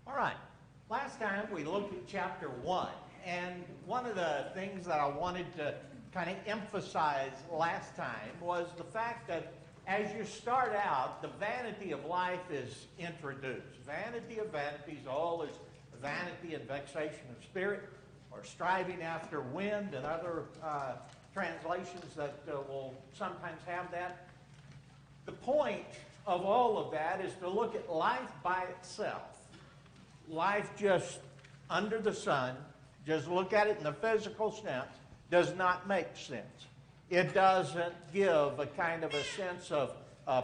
All right. Last time we looked at chapter 1, and one of the things that I wanted to kind of emphasize last time was the fact that as you start out, the vanity of life is introduced. Vanity of vanities, all is vanity and vexation of spirit, or striving after wind, and other translations that will sometimes have that. The point of all of that is to look at life by itself. Life just under the sun, just look at it in the physical sense, does not make sense. It doesn't give a kind of a sense of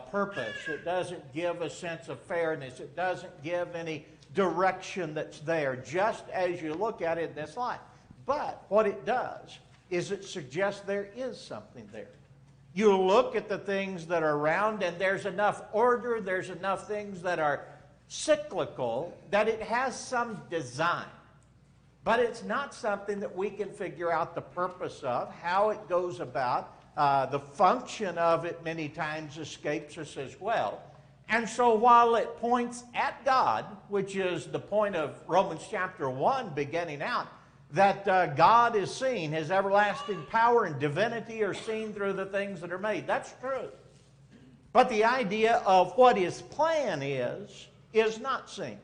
purpose. It doesn't give a sense of fairness. It doesn't give any direction that's there, just as you look at it in this life. But what it does is it suggests there is something there. You look at the things that are around, and there's enough order, there's enough things that are cyclical, that it has some design. But it's not something that we can figure out the purpose of, how it goes about. The function of it many times escapes us as well. And so while it points at God, which is the point of Romans chapter 1 beginning out, that God is seen, His everlasting power and divinity are seen through the things that are made. That's true. But the idea of what His plan is not seen.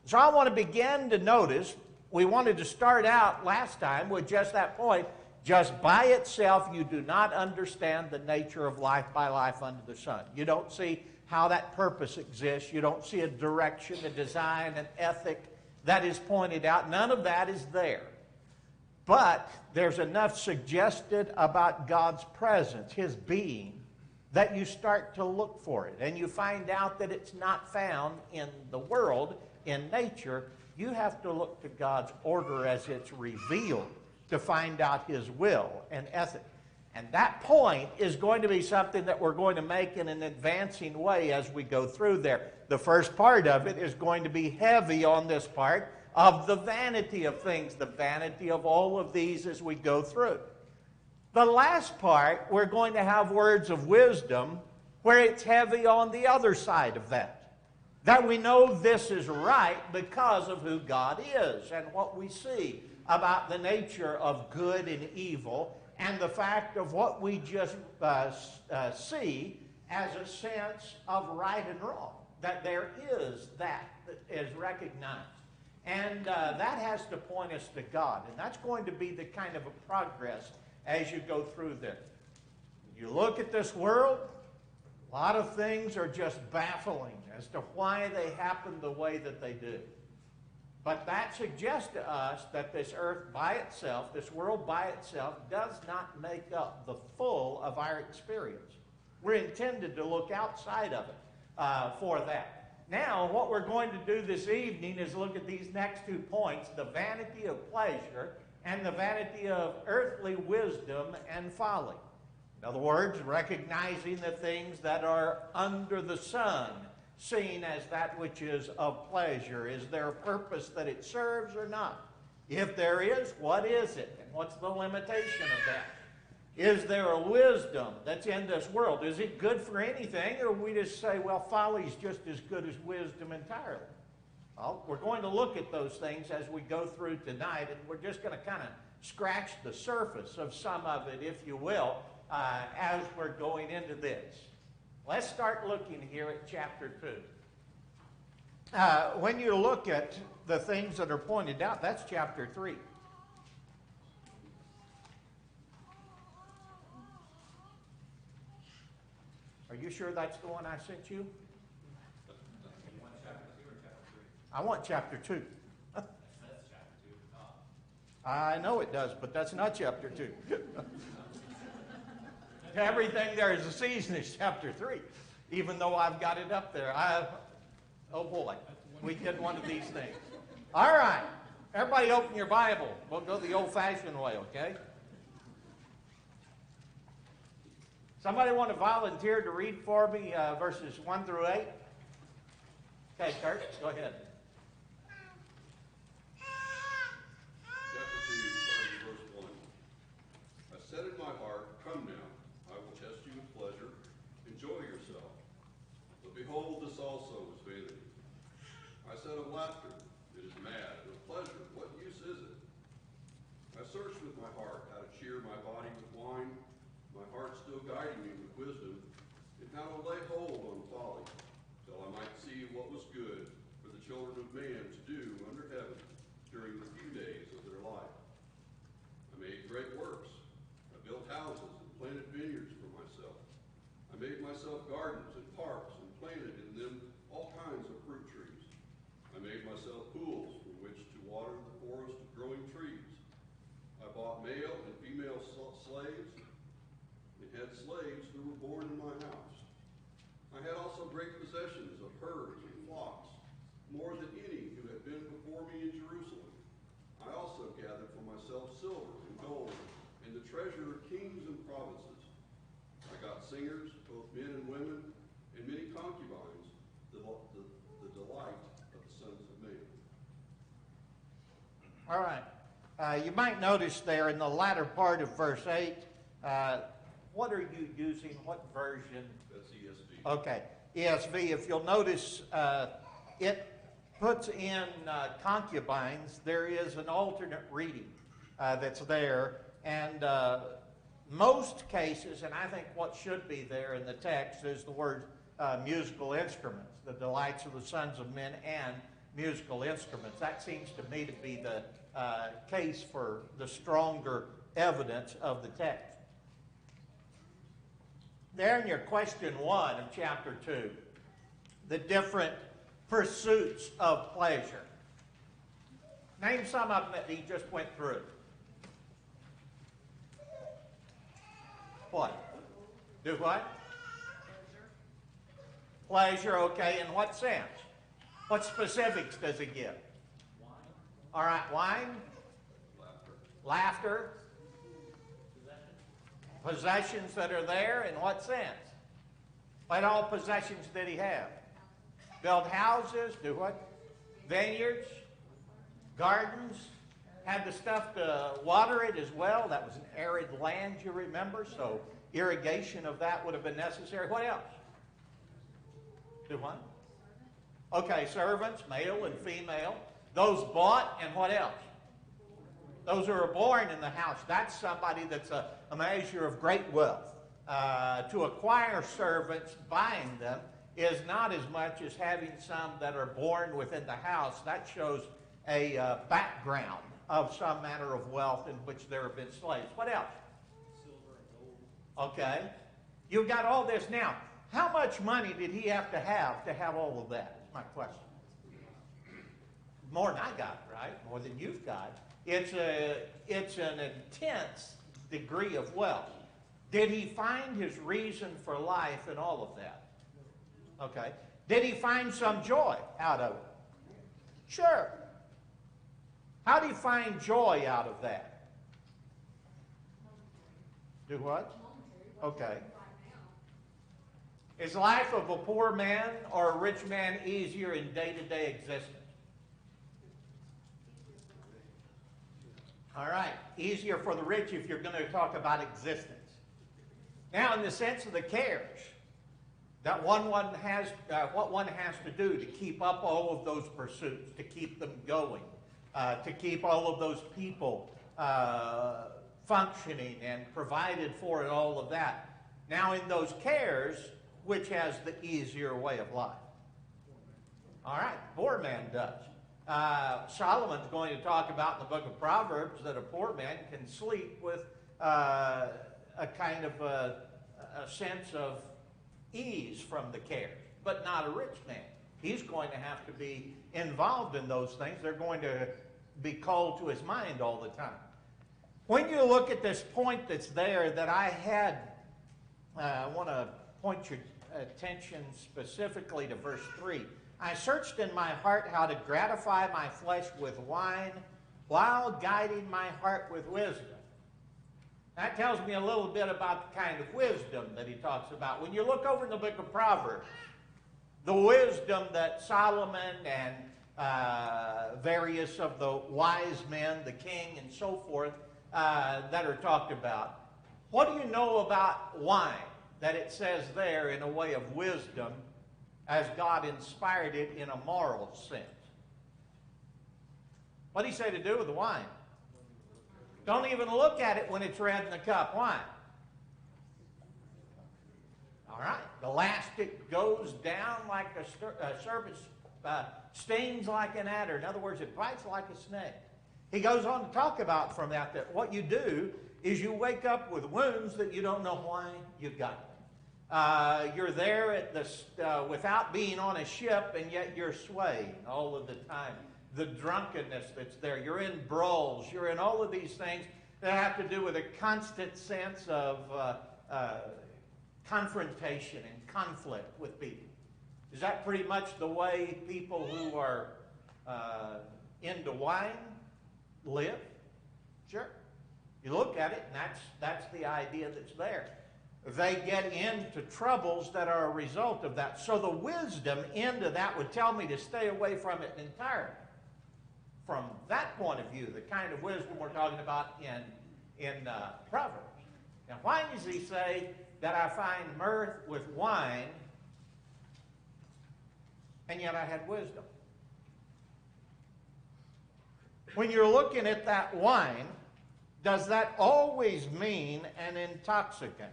So I want to begin to notice, we wanted to start out last time with just that point. Just by itself, you do not understand the nature of life by life under the sun. You don't see how that purpose exists. You don't see a direction, a design, an ethic that is pointed out. None of that is there. But there's enough suggested about God's presence, His being, that you start to look for it. And you find out that it's not found in the world, in nature. You have to look to God's order as it's revealed to find out His will and ethic. And that point is going to be something that we're going to make in an advancing way as we go through there. The first part of it is going to be heavy on this part of the vanity of things, the vanity of all of these as we go through. The last part, we're going to have words of wisdom where it's heavy on the other side of that. That we know this is right because of who God is and what we see about the nature of good and evil, and the fact of what we just see as a sense of right and wrong, that there is that is recognized. And that has to point us to God, and that's going to be the kind of a progress as you go through this. You look at this world, a lot of things are just baffling as to why they happen the way that they do. But that suggests to us that this earth by itself, this world by itself, does not make up the full of our experience. We're intended to look outside of it for that. Now, what we're going to do this evening is look at these next 2 points, the vanity of pleasure and the vanity of earthly wisdom and folly. In other words, recognizing the things that are under the sun, seen as that which is of pleasure. Is there a purpose that it serves or not? If there is, what is it? And what's the limitation of that? Is there a wisdom that's in this world? Is it good for anything, or we just say, well, folly is just as good as wisdom entirely? Well, we're going to look at those things as we go through tonight, and we're just going to kind of scratch the surface of some of it, if you will, as we're going into this. Let's start looking here at chapter 2. When you look at the things that are pointed out, that's chapter 3. Are you sure that's the one I sent you? You want chapter 2 or chapter 3? I want chapter 2. That's chapter 2 at the top. I know it does, but that's not chapter 2. Everything there is a season is chapter 3, even though I've got it up there. Oh boy, we did one of these things. All right, everybody open your Bible. We'll go the old-fashioned way, okay? Somebody want to volunteer to read for me verses 1 through 8? Okay, Kurt, go ahead. Chapter 2, starting with verse 1. I said in my heart, come now, I will test you with pleasure. Enjoy yourself. But behold, this also is vanity. I said of laughter, It is mad and a pleasure. What use is it? I searched with my heart how to cheer my body with wine, my heart still guiding me with wisdom, and how to lay hold on folly, till I might see what was good for the children of man to do under heaven during the few days of their life. I made great works. I built houses and planted vineyards for myself. I made myself gardens and parks and planted in them all kinds of fruit trees. I made myself pools from which to water the forest of growing trees. I bought male and female slaves and had slaves who were born in my house. I had also great possessions of herds and flocks, more than any who had been before me in Jerusalem. I also gathered for myself silver and gold and the treasure of kings and provinces. I got singers, both men and women, and many concubines, the delight of the sons of man. All right. You might notice there in the latter part of verse 8, what are you using? What version? That's ESV. Okay, ESV. If you'll notice, it puts in concubines. There is an alternate reading that's there. And most cases, and I think what should be there in the text is the word musical instruments, the delights of the sons of men and musical instruments. That seems to me to be the case for the stronger evidence of the text. There in your question 1 of chapter 2, the different pursuits of pleasure. Name some of them that he just went through. What? Do what? Pleasure, okay. In what sense? What specifics does he give? Wine. All right, wine. Laughter. Possessions that are there. In what sense? What all possessions did he have? Build houses. Do what? Vineyards. Gardens. Had the stuff to water it as well. That was an arid land, you remember, so irrigation of that would have been necessary. What else? Do what? Okay, servants, male and female. Those bought, and what else? Those who are born in the house. That's somebody that's a measure of great wealth. To acquire servants, buying them, is not as much as having some that are born within the house. That shows a background of some manner of wealth in which there have been slaves. What else? Silver and gold. Okay. You've got all this now. How much money did he have to have all of that? Is my question. More than I got, right? More than you've got. It's an intense degree of wealth. Did he find his reason for life in all of that? Okay. Did he find some joy out of it? Sure. How do you find joy out of that? Do what? Okay. Is life of a poor man or a rich man easier in day-to-day existence? All right. Easier for the rich if you're going to talk about existence. Now, in the sense of the cares that what one has to do to keep up all of those pursuits, to keep them going, to keep all of those people functioning and provided for and all of that. Now in those cares, which has the easier way of life? All right, poor man does. Solomon's going to talk about in the book of Proverbs that a poor man can sleep with a kind of a sense of ease from the cares, but not a rich man. He's going to have to be involved in those things. They're going to be called to his mind all the time. When you look at this point that's there that I had, I want to point your attention specifically to verse 3. I searched in my heart how to gratify my flesh with wine while guiding my heart with wisdom. That tells me a little bit about the kind of wisdom that he talks about. When you look over in the book of Proverbs, the wisdom that Solomon and various of the wise men, the king and so forth, that are talked about. What do you know about wine that it says there in a way of wisdom as God inspired it in a moral sense? What did he say to do with the wine? Don't even look at it when it's red in the cup. Why? All right. The elastic goes down like a serpent, stings like an adder. In other words, it bites like a snake. He goes on to talk about from that what you do is you wake up with wounds that you don't know why you've got them. You're there at without being on a ship, and yet you're swaying all of the time. The drunkenness that's there. You're in brawls. You're in all of these things that have to do with a constant sense of confrontation and conflict with people. Is that pretty much the way people who are into wine live? Sure. You look at it, and that's the idea that's there. They get into troubles that are a result of that. So the wisdom end of that would tell me to stay away from it entirely. From that point of view, the kind of wisdom we're talking about in Proverbs. Now, why does he say that I find mirth with wine, and yet I had wisdom? When you're looking at that wine, does that always mean an intoxicant?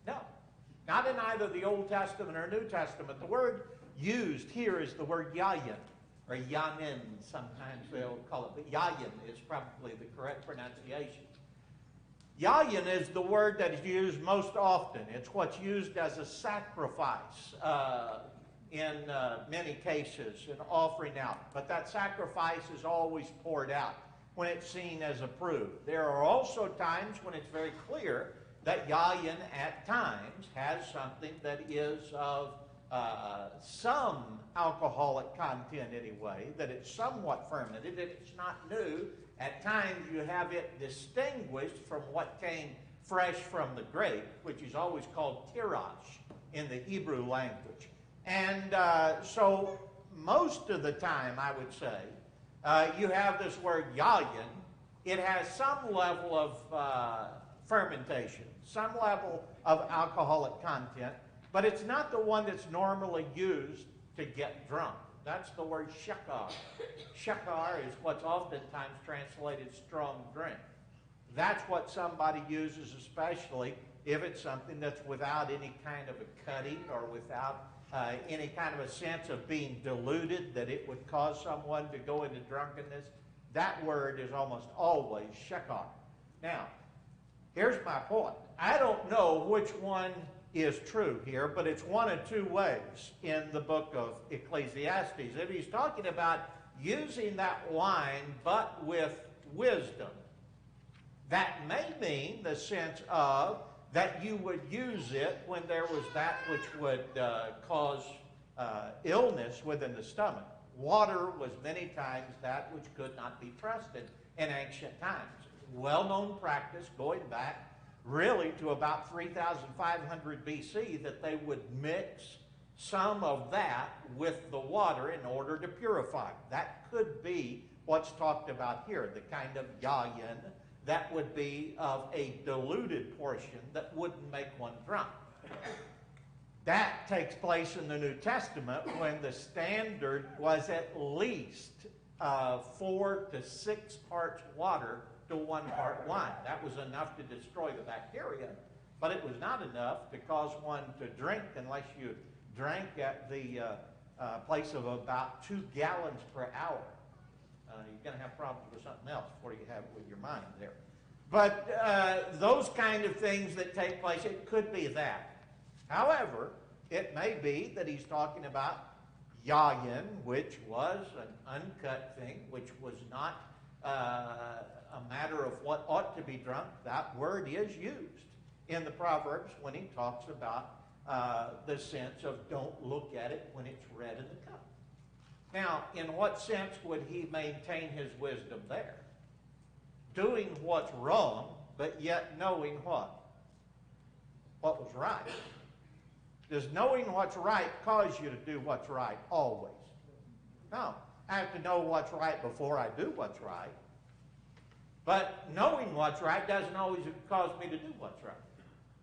No. Not in either the Old Testament or New Testament. The word used here is the word yayin, or yanin, sometimes they'll call it, but yayin is probably the correct pronunciation. Yayin is the word that is used most often. It's what's used as a sacrifice in many cases, an offering out. But that sacrifice is always poured out when it's seen as approved. There are also times when it's very clear that yayin at times has something that is of some alcoholic content anyway, that it's somewhat fermented, that it's not new. At times you have it distinguished from what came fresh from the grape, which is always called tirash in the Hebrew language. And so most of the time, I would say, you have this word yayin. It has some level of fermentation, some level of alcoholic content, but it's not the one that's normally used to get drunk. That's the word shakar. Shakar is what's oftentimes translated strong drink. That's what somebody uses, especially if it's something that's without any kind of a cutting or without any kind of a sense of being diluted, that it would cause someone to go into drunkenness. That word is almost always shakar. Now, here's my point. I don't know which one is true here, but it's one of two ways in the book of Ecclesiastes. If he's talking about using that wine but with wisdom, that may mean the sense of that you would use it when there was that which would cause illness within the stomach. Water was many times that which could not be trusted in ancient times. Well-known practice going back really to about 3,500 BC, that they would mix some of that with the water in order to purify. That could be what's talked about here, the kind of yayin that would be of a diluted portion that wouldn't make one drunk. That takes place in the New Testament when the standard was at least 4 to 6 parts water to 1 part wine. That was enough to destroy the bacteria, but it was not enough to cause one to drink unless you drank at the place of about 2 gallons per hour. You're going to have problems with something else before you have it with your mind there. But those kind of things that take place, it could be that. However, it may be that he's talking about yayin, which was an uncut thing, which was not a matter of what ought to be drunk. That word is used in the Proverbs when he talks about the sense of don't look at it when it's red in the cup. Now, in what sense would he maintain his wisdom there? Doing what's wrong, but yet knowing what? What was right. Does knowing what's right cause you to do what's right always? No. I have to know what's right before I do what's right. But knowing what's right doesn't always cause me to do what's right.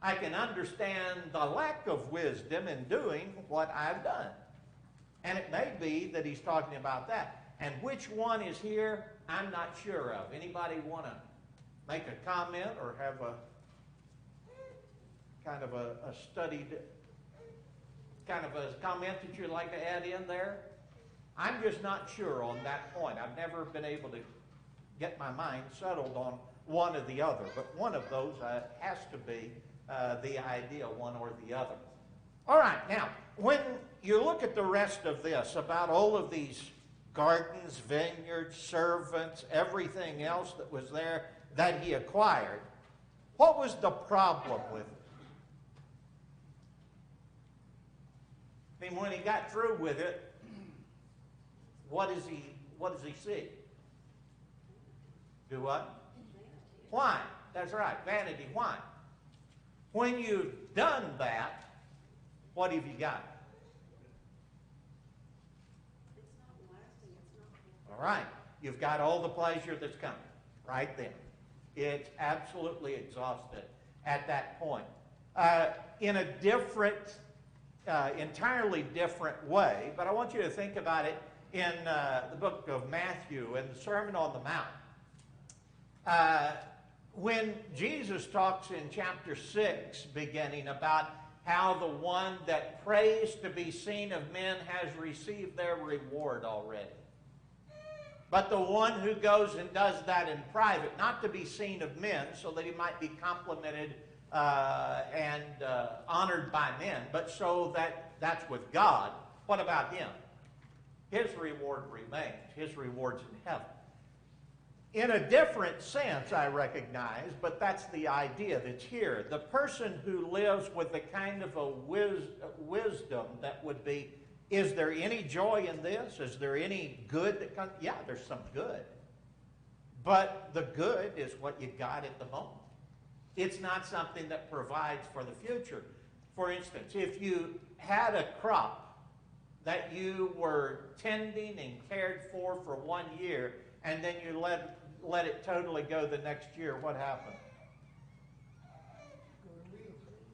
I can understand the lack of wisdom in doing what I've done. And it may be that he's talking about that. And which one is here, I'm not sure of. Anybody want to make a comment or have a kind of a studied kind of a comment that you'd like to add in there? I'm just not sure on that point. I've never been able to get my mind settled on one or the other, but one of those has to be the ideal one or the other. All right, now, when you look at the rest of this, about all of these gardens, vineyards, servants, everything else that was there that he acquired, what was the problem with it? I mean, when he got through with it, what does he see? Do what? Why? That's right, vanity. Why? When you've done that, what have you got? It's not lasting. It's not. All right, you've got all the pleasure that's coming right then. It's absolutely exhausted at that point. In a different, entirely different way, but I want you to think about it in the book of Matthew and the Sermon on the Mount. When Jesus talks in chapter 6, beginning about how the one that prays to be seen of men has received their reward already. But the one who goes and does that in private, not to be seen of men, so that he might be complimented and honored by men, but so that that's with God, what about him? His reward remains. His reward's in heaven. In a different sense, I recognize, but that's the idea that's here. The person who lives with the kind of a wisdom that would be, is there any joy in this? Is there any good that comes? Yeah, there's some good. But the good is what you got at the moment. It's not something that provides for the future. For instance, if you had a crop that you were tending and cared for 1 year, and then you let it totally go the next year, what happened?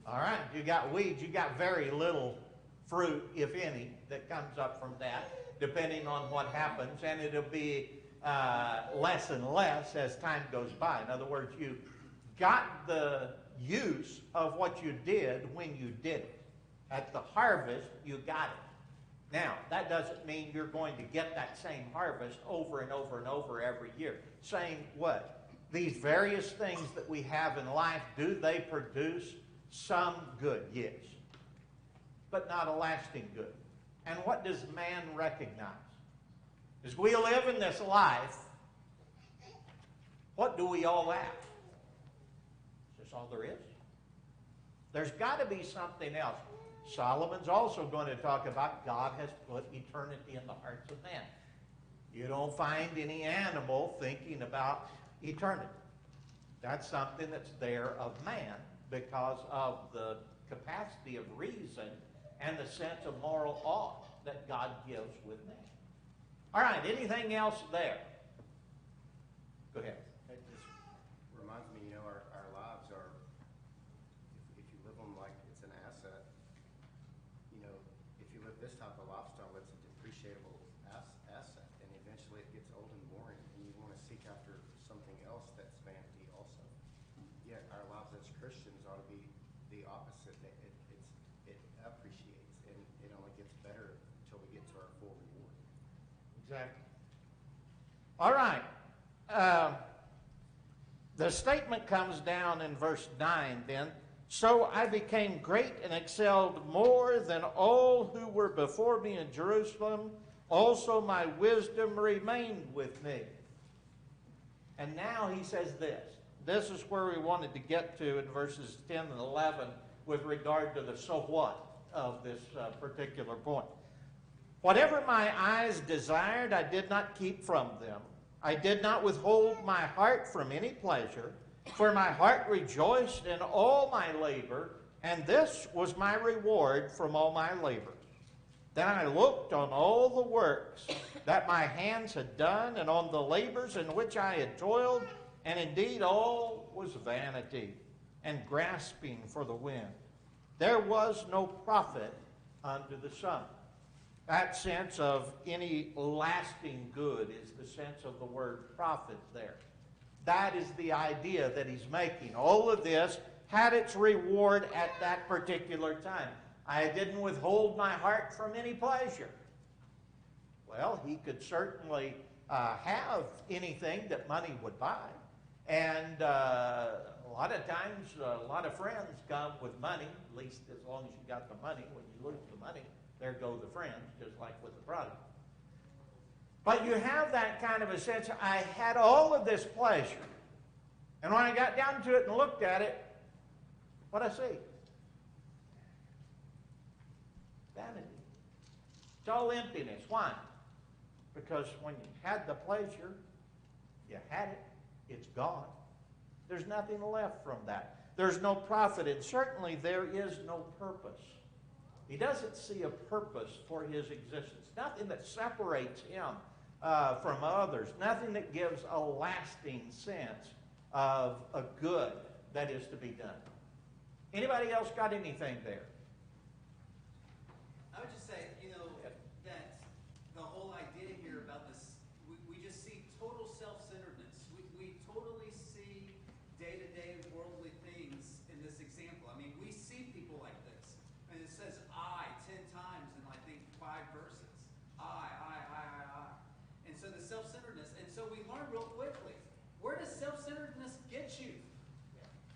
All right, you got weeds. You got very little fruit, if any, that comes up from that, depending on what happens, and it'll be less and less as time goes by. In other words, you got the use of what you did when you did it. At the harvest, you got it. Now, that doesn't mean you're going to get that same harvest over and over and over every year. Saying what? These various things that we have in life, do they produce some good? Yes. But not a lasting good. And what does man recognize? As we live in this life, what do we all have? Is this all there is? There's got to be something else. Solomon's also going to talk about God has put eternity in the hearts of man. You don't find any animal thinking about eternity. That's something that's there of man because of the capacity of reason and the sense of moral awe that God gives with man. All right, anything else there? Go ahead. It just reminds me, our lives are, if you live them like it's an asset, if you live this type of lifestyle, it's a depreciable asset, and eventually it gets old and boring, and you want to seek after something else that's vanity also. Yet our lives as Christians ought to be the opposite. It appreciates, and it only gets better until we get to our full reward. Exactly. All right. The statement comes down in verse 9 then. So I became great and excelled more than all who were before me in Jerusalem. Also my wisdom remained with me. And now he says this. This is where we wanted to get to in verses 10 and 11 with regard to the so what of this particular point. Whatever my eyes desired, I did not keep from them. I did not withhold my heart from any pleasure, for my heart rejoiced in all my labor, and this was my reward from all my labor. Then I looked on all the works that my hands had done, and on the labors in which I had toiled, and indeed all was vanity and grasping for the wind. There was no profit under the sun. That sense of any lasting good is the sense of the word profit there. That is the idea that he's making. All of this had its reward at that particular time. I didn't withhold my heart from any pleasure. Well, he could certainly have anything that money would buy. And a lot of times, a lot of friends come with money, at least as long as you got the money. When you lose the money, there go the friends, just like with the prodigal. But you have that kind of a sense, I had all of this pleasure. And when I got down to it and looked at it, what'd I see? Vanity. It's all emptiness. Why? Because when you had the pleasure, you had it, it's gone. There's nothing left from that. There's no profit, and certainly there is no purpose. He doesn't see a purpose for his existence. Nothing that separates him from others. Nothing that gives a lasting sense of a good that is to be done. Anybody else got anything there? I would just say, that the whole idea here about this, we just see total self-centeredness. We totally see day-to-day worldly things in this example. I mean, we see people like this. And it says I 10 times in, I think, 5 verses. I. And so the self-centeredness. And so we learn real quickly, where does self-centeredness get you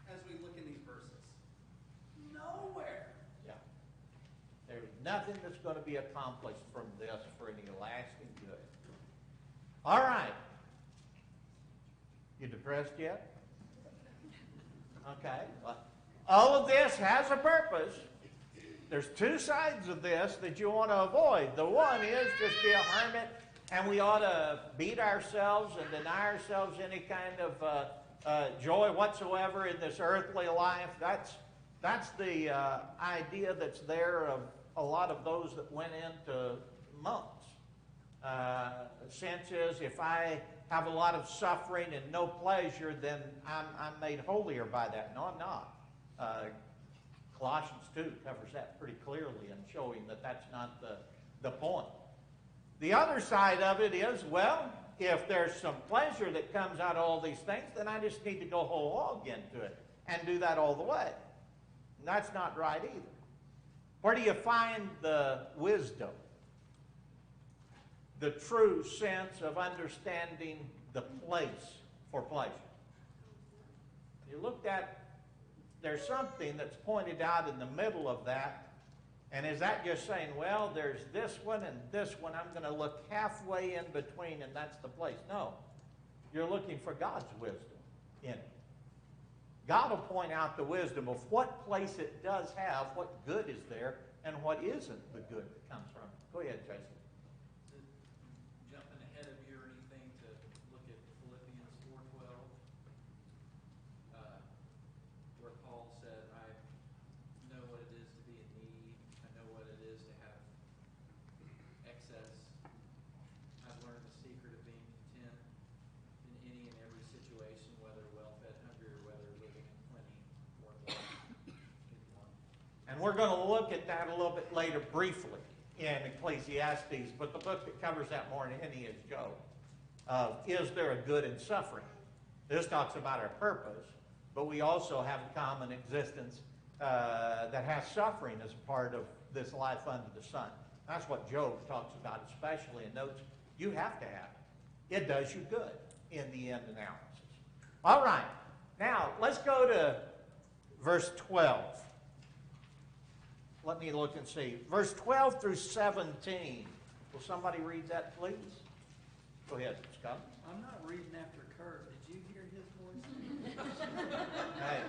as we look in these verses? Nowhere. Yeah. There's nothing that's going to be accomplished from this for any lasting good. All right. You depressed yet? Okay. Well, all of this has a purpose. There's 2 sides of this that you want to avoid. The one is just be a hermit, and we ought to beat ourselves and deny ourselves any kind of joy whatsoever in this earthly life. That's the idea that's there of a lot of those that went into monks. The sense is, if I have a lot of suffering and no pleasure, then I'm made holier by that. No, I'm not. Colossians 2 covers that pretty clearly in showing that that's not the point. The other side of it is, well, if there's some pleasure that comes out of all these things, then I just need to go whole hog into it and do that all the way. And that's not right either. Where do you find the wisdom? The true sense of understanding the place for pleasure. You looked at, there's something that's pointed out in the middle of that. And is that just saying, well, there's this one and this one, I'm going to look halfway in between and that's the place? No. You're looking for God's wisdom in it. God will point out the wisdom of what place it does have, what good is there, and what isn't the good that comes from it. Go ahead, Jason. Jumping ahead of you or anything to look at Philippians 4:12, where Paul said, I know what it is to be in need. I know what it is to have excess. I've learned the secret of being content in any and every situation, whether well-fed, hungry, or whether living in plenty or in want. And we're going to look at that a little bit later briefly in Ecclesiastes, but the book that covers that more than any is Job. Is there a good in suffering? This talks about our purpose, but we also have a common existence that has suffering as a part of this life under the sun. That's what Job talks about especially, and notes you have to have it. It does you good in the end analysis. All right, now let's go to verse 12. Let me look and see. Verse 12 through 17. Will somebody read that, please? Go ahead, Scott. I'm not reading after Kurt. Did you hear his voice? Hey.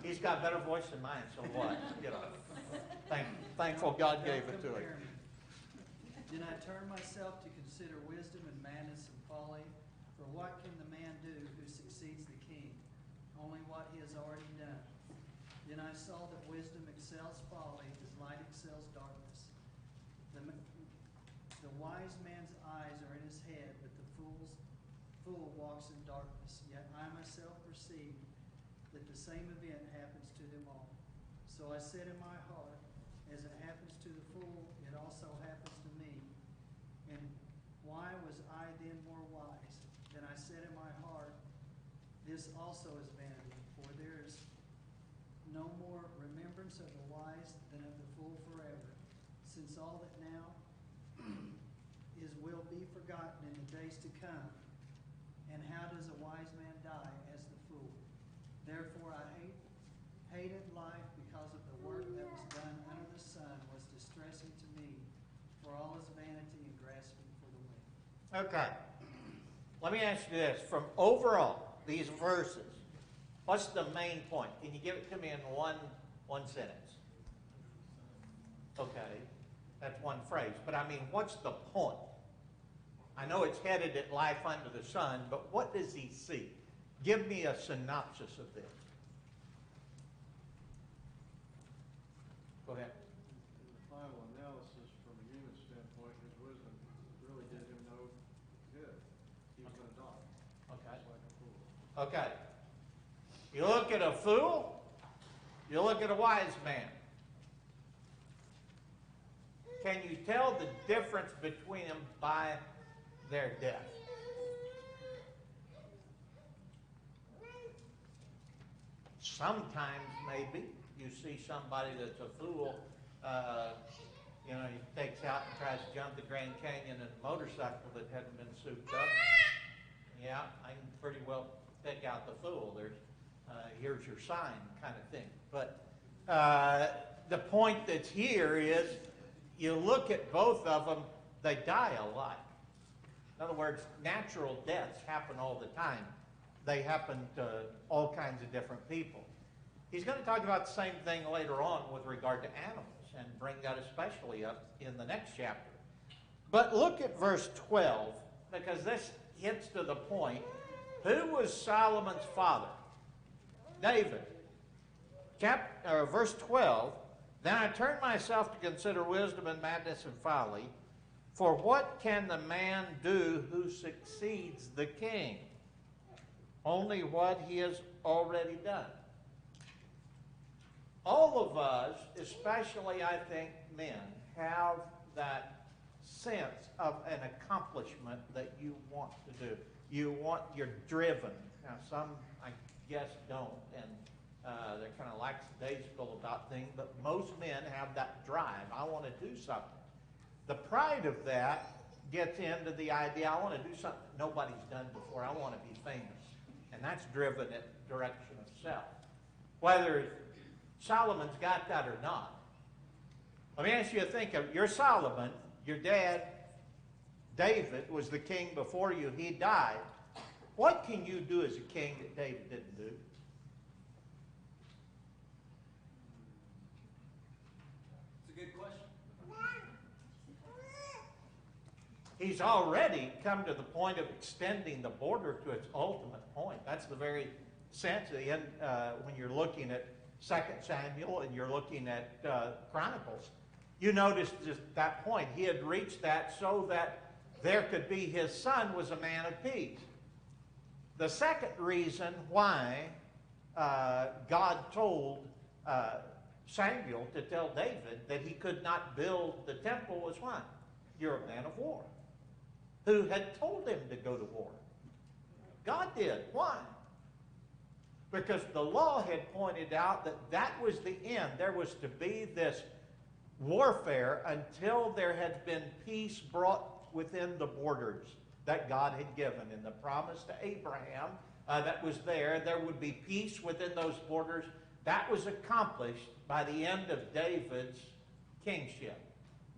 He's got a better voice than mine, so what? You know. Thankful God gave it to him. Then I turned myself to consider wisdom and madness and folly. For what can the man do who succeeds the king? Only what he has already done. Then I saw that wisdom excels folly as light excels darkness. The wise man's eyes are in his head, but the fool walks in darkness. Yet I myself perceive that the same event happens to them all. So I said in my heart, as it happens to the fool, it this also is vanity, for there is no more remembrance of the wise than of the fool forever, since all that now is will be forgotten in the days to come. And how does a wise man die as the fool? Therefore I hated life, because of the work that was done under the sun was distressing to me, for all is vanity and grasping for the wind. Okay. Let me ask you this. From overall, these verses, what's the main point? Can you give it to me in one sentence? Okay. That's one phrase. But I mean, what's the point? I know it's headed at life under the sun, but what does he see? Give me a synopsis of this. Go ahead. In the final analysis, from a human standpoint, his wisdom really did him no good. He was going to die. Okay. Just like a fool. Okay. You look at a fool, you look at a wise man. Can you tell the difference between them by their death? Sometimes, maybe, you see somebody that's a fool, he takes out and tries to jump the Grand Canyon in a motorcycle that hadn't been souped up. Yeah, I can pretty well pick out the fool. There's, here's your sign kind of thing. But the point that's here is, you look at both of them, they die alike. In other words, natural deaths happen all the time. They happen to all kinds of different people. He's going to talk about the same thing later on with regard to animals, and bring that especially up in the next chapter. But look at verse 12, because this hits to the point. Who was Solomon's father? David. Verse 12, then I turned myself to consider wisdom and madness and folly, for what can the man do who succeeds the king? Only what he has already done. All of us, especially I think men, have that sense of an accomplishment that you want to do. You're driven. Now some, I guess, don't, and they're kind of lackadaisical about things, but most men have that drive. I want to do something. The pride of that gets into the idea, I want to do something nobody's done before. I want to be famous. And that's driven in the direction of self. Whether Solomon's got that or not. Let me ask you to think of, you're Solomon, your dad, David, was the king before you. He died. What can you do as a king that David didn't do? It's a good question. He's already come to the point of extending the border to its ultimate point. That's the very sense of the end, when you're looking at 2 Samuel and you're looking at Chronicles. You notice just that point. He had reached that so that there could be his son was a man of peace. The second reason why God told Samuel to tell David that he could not build the temple was why? You're a man of war. Who had told him to go to war? God did. Why? Because the law had pointed out that that was the end. There was to be this warfare until there had been peace brought within the borders that God had given. In the promise to Abraham that was there, there would be peace within those borders. That was accomplished by the end of David's kingship.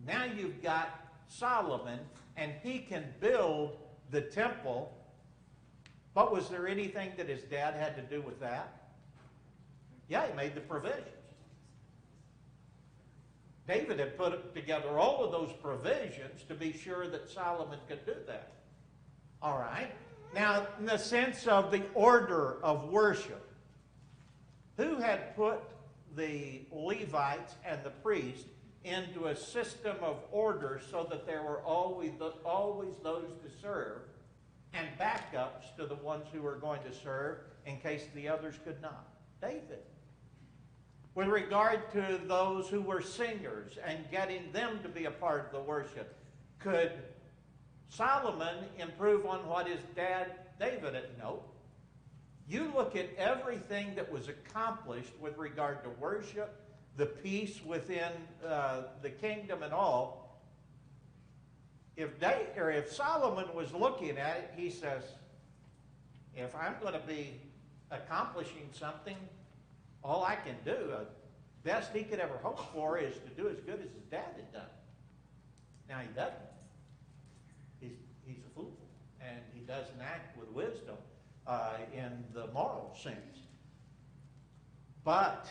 Now you've got Solomon, and he can build the temple. But was there anything that his dad had to do with that? Yeah, he made the provisions. David had put together all of those provisions to be sure that Solomon could do that. All right. Now, in the sense of the order of worship, who had put the Levites and the priests into a system of order so that there were always those to serve and backups to the ones who were going to serve in case the others could not? David. With regard to those who were singers and getting them to be a part of the worship, could Solomon improve on what his dad David had? No. You look at everything that was accomplished with regard to worship, the peace within the kingdom and all. If Solomon was looking at it, he says, if I'm going to be accomplishing something, all I can do, best he could ever hope for is to do as good as his dad had done. Now he doesn't. He's a fool, and he doesn't act with wisdom in the moral sense. But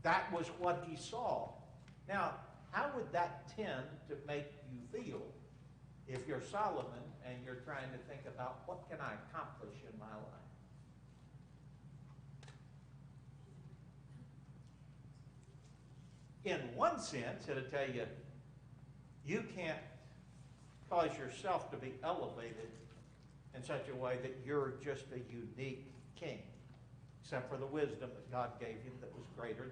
that was what he saw. Now, how would that tend to make you feel if you're Solomon and you're trying to think about what can I accomplish in my life? In one sense, it'll tell you, you can't cause yourself to be elevated in such a way that you're just a unique king, except for the wisdom that God gave him that was greater.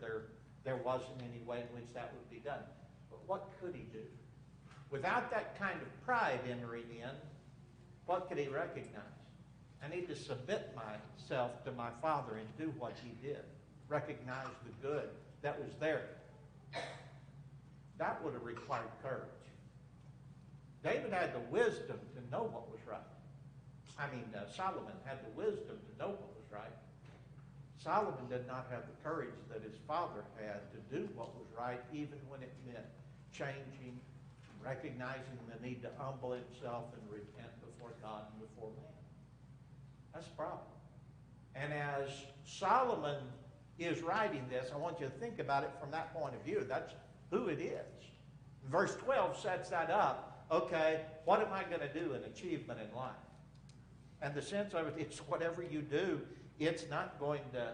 There wasn't any way in which that would be done. But what could he do? Without that kind of pride entering in, what could he recognize? I need to submit myself to my father and do what he did. Recognize the good that was there. That would have required courage. David had the wisdom to know what was right. Solomon had the wisdom to know what was right. Solomon did not have the courage that his father had to do what was right, even when it meant changing, recognizing the need to humble himself and repent before God and before man. That's the problem. And as Solomon is writing this, I want you to think about it from that point of view. That's who it is. Verse 12 sets that up. Okay, what am I going to do in achievement in life? And the sense of it, it's whatever you do, it's not going to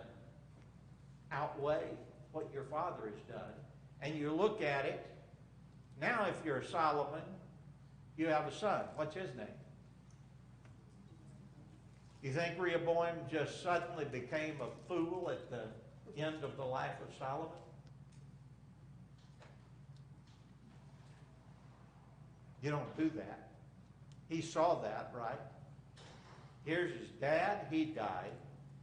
outweigh what your father has done. And you look at it, now if you're Solomon, you have a son. What's his name? You think Rehoboam just suddenly became a fool at the end of the life of Solomon? You don't do that. He saw that, right? Here's his dad, he died.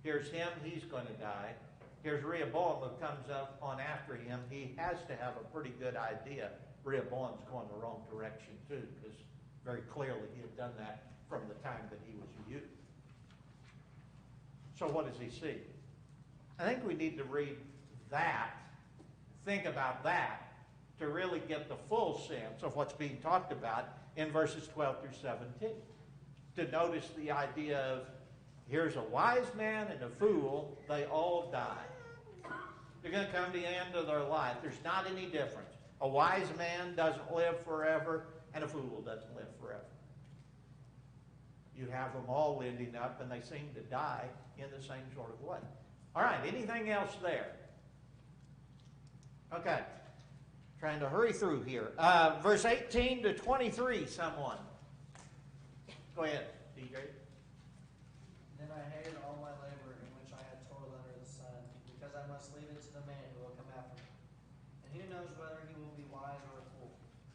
Here's him, he's going to die. Here's Rehoboam who comes up on after him. He has to have a pretty good idea Rehoboam's going the wrong direction too, because very clearly he had done that from the time that he was a youth. So what does he see? I think we need to read that, think about that, to really get the full sense of what's being talked about in verses 12 through 17. To notice the idea of, here's a wise man and a fool, they all die. They're going to come to the end of their life. There's not any difference. A wise man doesn't live forever, and a fool doesn't live forever. You have them all ending up, and they seem to die in the same sort of way. All right, anything else there? Okay. Trying to hurry through here. Verse 18 to 23, someone. Go ahead, DJ. Then I hated all my labor in which I had toiled under the sun, because I must leave it to the man who will come after me. And who knows whether he will be wise or a fool.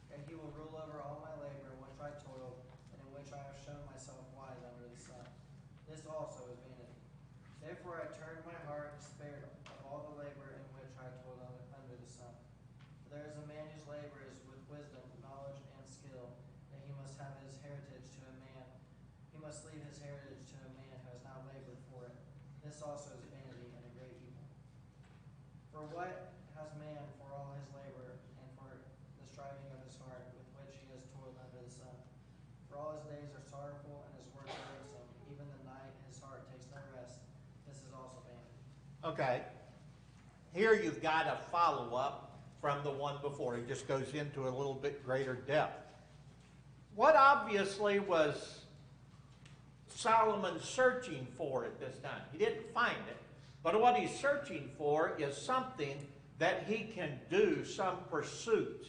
And he will rule over all my labor in which I toiled, and in which I have shown myself wise under the sun. This also is vanity. Therefore I turned my heart and despaired of all the labor in which I toiled under the sun. For there is a man whose labor is with wisdom, knowledge, and skill, that he must have his heritage to a man. He must leave his heritage to a man who has not labored for it. This also is vanity and a great evil. For what has man for all his labor, and for the striving of his heart, with which he has toiled under the sun? For all his days are sorrowful, and his work wearisome. Even the night his heart takes no rest. This is also vanity. Okay. Here you've got a follow-up from the one before. It just goes into a little bit greater depth. What obviously was Solomon searching for at this time? He didn't find it, but what he's searching for is something that he can do, some pursuit,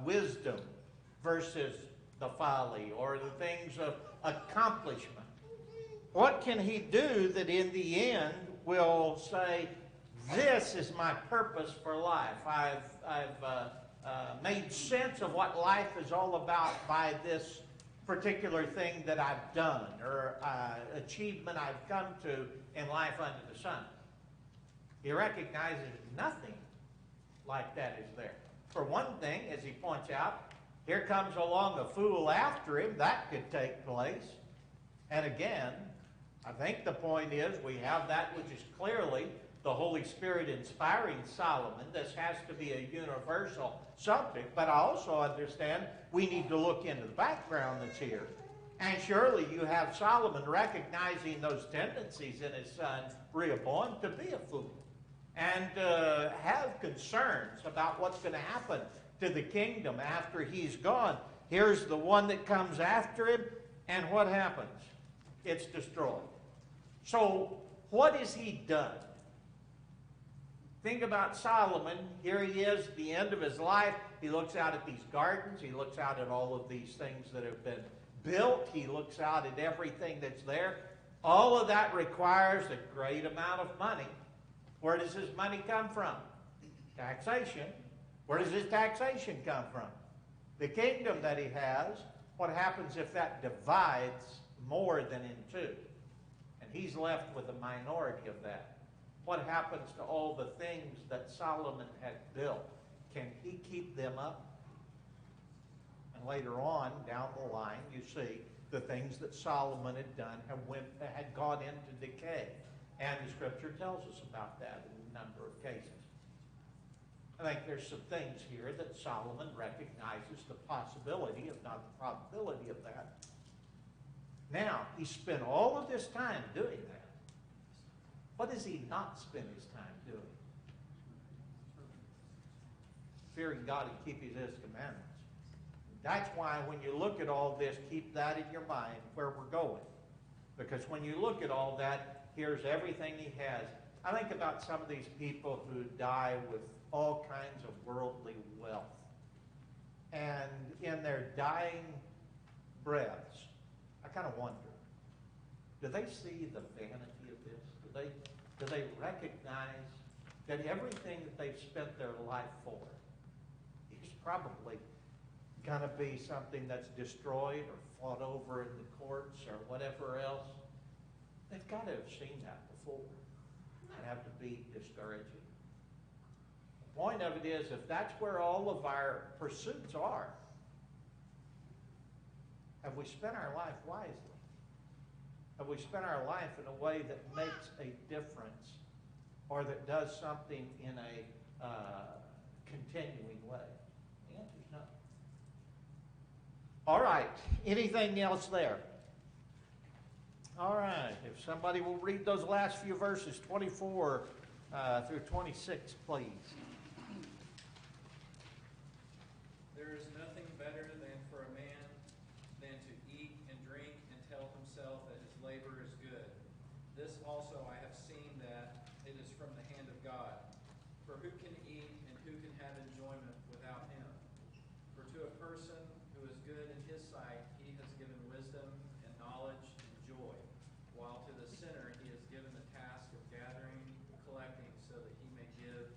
wisdom versus the folly or the things of accomplishment. What can he do that in the end will say, this is my purpose for life. I've made sense of what life is all about by this particular thing that I've done or achievement I've come to in life under the sun. He recognizes nothing like that is there. For one thing, as he points out, here comes along a fool after him. That could take place. And again, I think the point is we have that which is clearly the Holy Spirit inspiring Solomon. This has to be a universal subject, but I also understand we need to look into the background that's here. And surely you have Solomon recognizing those tendencies in his son Rehoboam to be a fool and have concerns about what's going to happen to the kingdom after he's gone. Here's the one that comes after him, and what happens? It's destroyed. So what has he done? Think about Solomon. Here he is at the end of his life. He looks out at these gardens. He looks out at all of these things that have been built. He looks out at everything that's there. All of that requires a great amount of money. Where does his money come from? Taxation. Where does his taxation come from? The kingdom that he has. What happens if that divides more than in two? And he's left with a minority of that. What happens to all the things that Solomon had built? Can he keep them up? And later on, down the line, you see the things that Solomon had done had gone into decay. And the Scripture tells us about that in a number of cases. I think there's some things here that Solomon recognizes the possibility, if not the probability of that. Now, he spent all of this time doing that. What does he not spend his time doing? Fearing God and keeping his commandments. That's why when you look at all this, keep that in your mind where we're going. Because when you look at all that, here's everything he has. I think about some of these people who die with all kinds of worldly wealth. And in their dying breaths, I kind of wonder, do they see the vanity of this? Do they recognize that everything that they've spent their life for is probably going to be something that's destroyed or fought over in the courts or whatever else? They've got to have seen that before. That have to be discouraging. The point of it is, if that's where all of our pursuits are, have we spent our life wisely? Have we spent our life in a way that makes a difference or that does something in a continuing way? The answer's no. All right. Anything else there? All right. If somebody will read those last few verses, 24 through 26, please. There is nothing better than for a man than to eat and drink and tell himself that his labor is good. This also I have seen that it is from the hand of God. For who can eat and who can have enjoyment without him? For to a person who is good in his sight, he has given wisdom and knowledge and joy, while to the sinner he has given the task of gathering and collecting, so that he may give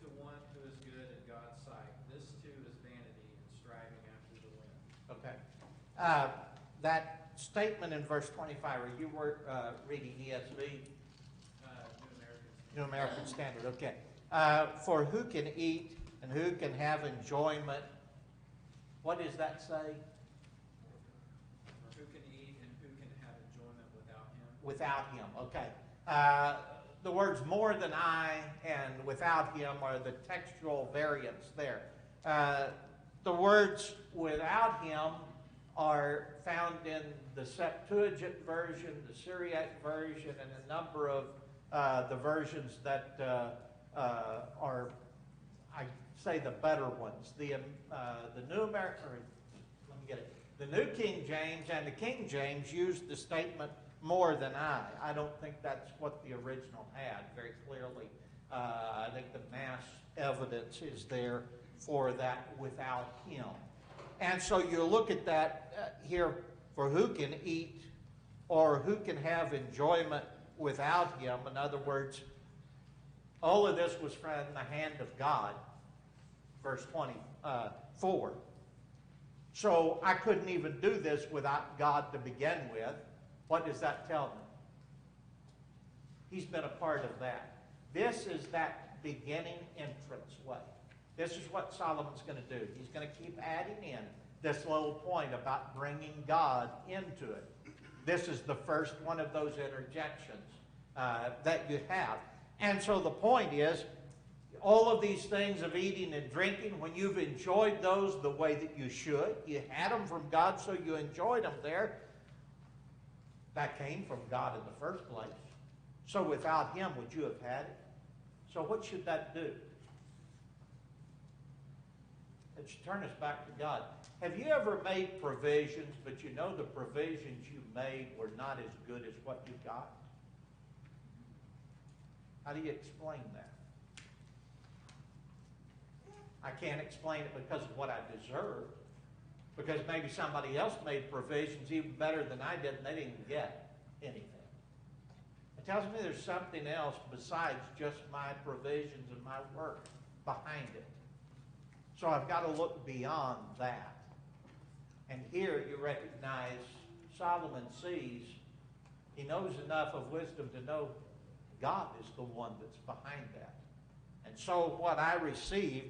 to one who is good in God's sight. This too is vanity and striving after the wind. Okay. That statement in verse 25, are you reading ESV? New American Standard, okay. For who can eat and who can have enjoyment? What does that say? For who can eat and who can have enjoyment without him? Without him, okay. The words more than I and without him are the textual variants there. The words without him are found in the Septuagint version, the Syriac version, and a number of the versions that are, I say, the better ones. The New American, let me get it. The New King James and the King James use the statement more than I. I don't think that's what the original had very clearly. I think the mass evidence is there for that without him. And so you look at that here, for who can eat or who can have enjoyment without him. In other words, all of this was from the hand of God. Verse 24. So I couldn't even do this without God to begin with. What does that tell me? He's been a part of that. This is that beginning entrance way. This is what Solomon's going to do. He's going to keep adding in this little point about bringing God into it. This is the first one of those interjections that you have. And so the point is, all of these things of eating and drinking, when you've enjoyed those the way that you should, you had them from God, so you enjoyed them there, that came from God in the first place. So without Him, would you have had it? So what should that do? It should turn us back to God. Have you ever made provisions, but you know the provisions you made were not as good as what you got? How do you explain that? I can't explain it because of what I deserved. Because maybe somebody else made provisions even better than I did, and they didn't get anything. It tells me there's something else besides just my provisions and my work behind it. So I've got to look beyond that. And here you recognize Solomon sees, he knows enough of wisdom to know God is the one that's behind that. And so what I received,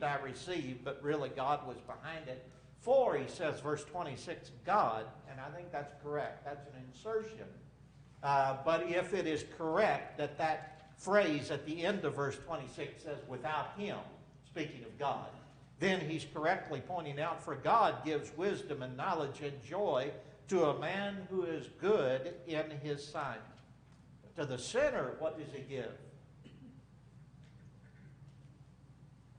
but really God was behind it. For, he says, verse 26, God, and I think that's correct. That's an insertion. But if it is correct that that phrase at the end of verse 26 says, without Him, speaking of God, then he's correctly pointing out, for God gives wisdom and knowledge and joy to a man who is good in his sight. To the sinner, what does He give?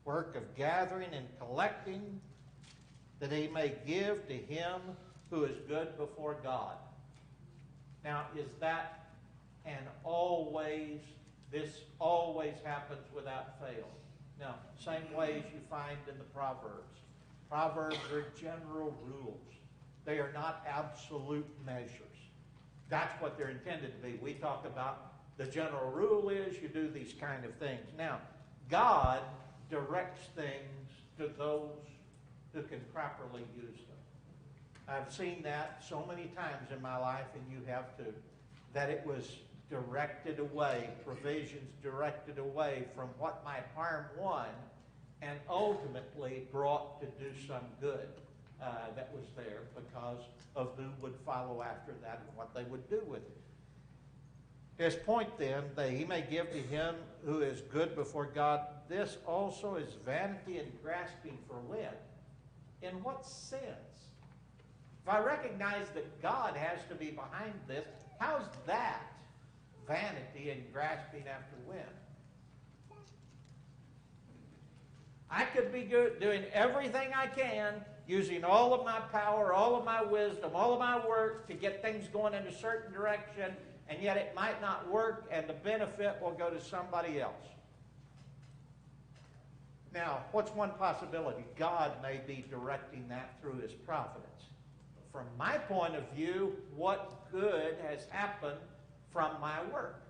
Work of gathering and collecting, that he may give to him who is good before God. Now, is that this always happens without fail? No, same ways you find in the Proverbs. Proverbs are general rules. They are not absolute measures. That's what they're intended to be. We talk about the general rule is you do these kind of things. Now, God directs things to those who can properly use them. I've seen that so many times in my life, and you have too, that it was directed away, provisions directed away from what might harm one, and ultimately brought to do some good that was there because of who would follow after that and what they would do with it. His point then, that he may give to him who is good before God, this also is vanity and grasping for wind. In what sense? If I recognize that God has to be behind this, how's that vanity and grasping after wind? I could be doing everything I can, using all of my power, all of my wisdom, all of my work to get things going in a certain direction, and yet it might not work, and the benefit will go to somebody else. Now, what's one possibility? God may be directing that through His providence. From my point of view, what good has happened from my work?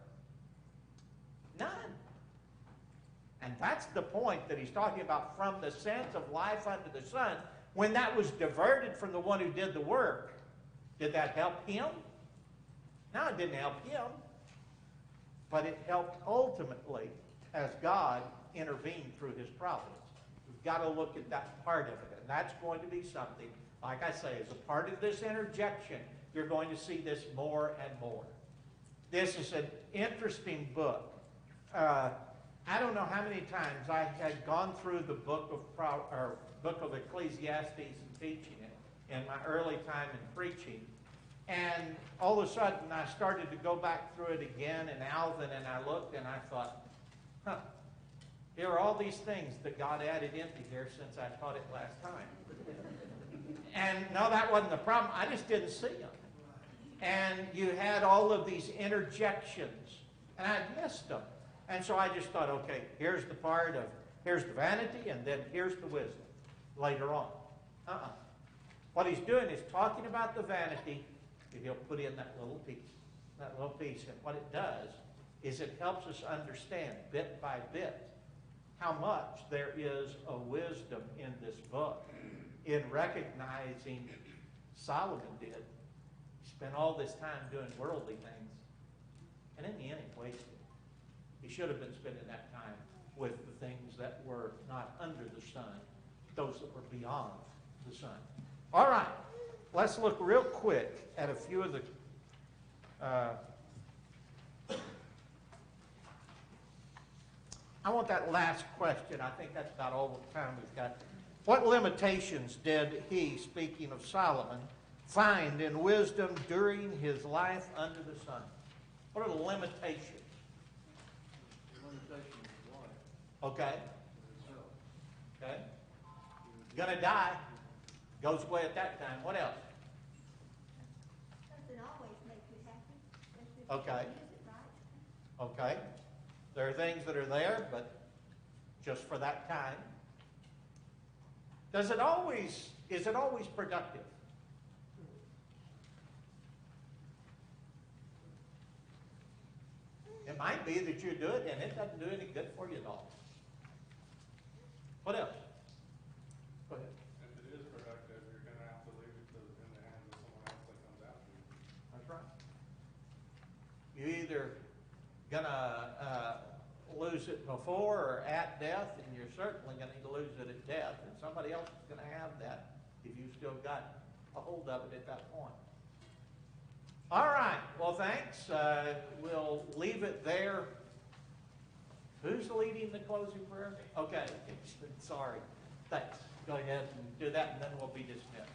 None. And that's the point that he's talking about, from the sense of life under the sun. When that was diverted from the one who did the work, did that help him? No, it didn't help him. But it helped ultimately as God intervened through His providence. We've got to look at that part of it. And that's going to be something, like I say, as a part of this interjection, you're going to see this more and more. This is an interesting book. I don't know how many times I had gone through the book of Ecclesiastes and teaching it in my early time in preaching. And all of a sudden I started to go back through it again, and Alvin, and I looked and I thought, here are all these things that God added into here since I taught it last time. And no, that wasn't the problem. I just didn't see them. And you had all of these interjections, and I'd missed them. And so I just thought, okay, here's the part of, here's the vanity, and then here's the wisdom later on. What he's doing is talking about the vanity, and he'll put in that little piece. And what it does is it helps us understand bit by bit how much there is of wisdom in this book. in recognizing Solomon did. He spent all this time doing worldly things, and in the end he wasted it. He should have been spending that time with the things that were not under the sun, those that were beyond the sun. All right, let's look real quick at a few of the I want that last question. I think that's about all the time we've got. What limitations did he, speaking of Solomon, find in wisdom during his life under the sun? What are the limitations? The limitation of life Okay, itself. okay. Gonna die. Goes away at that time. What else? Doesn't always make you happy, especially if Okay. you use it right. Okay. There are things that are there, but just for that time. Is it always productive? It might be that you do it and it doesn't do any good for you at all. What else? Go ahead. If it is productive, you're going to have to leave it in the hands of someone else that comes after you. That's right. You're either gonna lose it before or at death, and you're certainly going to lose it at death, and somebody else is going to have that if you've still got a hold of it at that point. All right. Well, thanks. We'll leave it there. Who's leading the closing prayer? Okay. Sorry. Thanks. Go ahead and do that, and then we'll be dismissed.